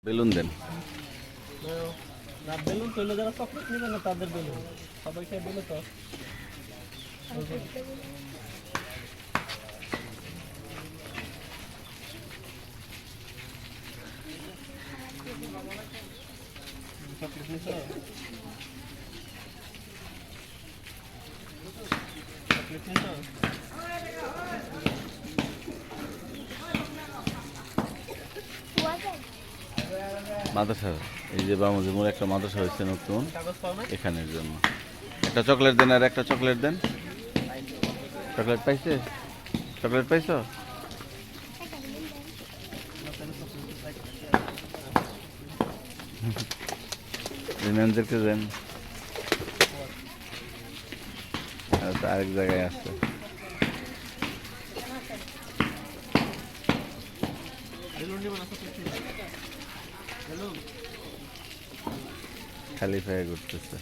Balloon দেন। না balloon তৈলে যারা chocolate নেবে না তাদের বেলুন সবাইকে দিলে তো চকলেট নিছো চকলেট নিছো মাদ্রাসা এই যে বামুজি মোড় একটা মাদ্রাসা হয়েছে নতুন, এখানের জন্য একটা চকলেট দেন। আর একটা চকলেট দেন। চকলেট পাইছে? চকলেট পাইছো? রিনানদেরকে দেন। আরেক জায়গায় আছে। খালি পায়ে ঘুরতেছে।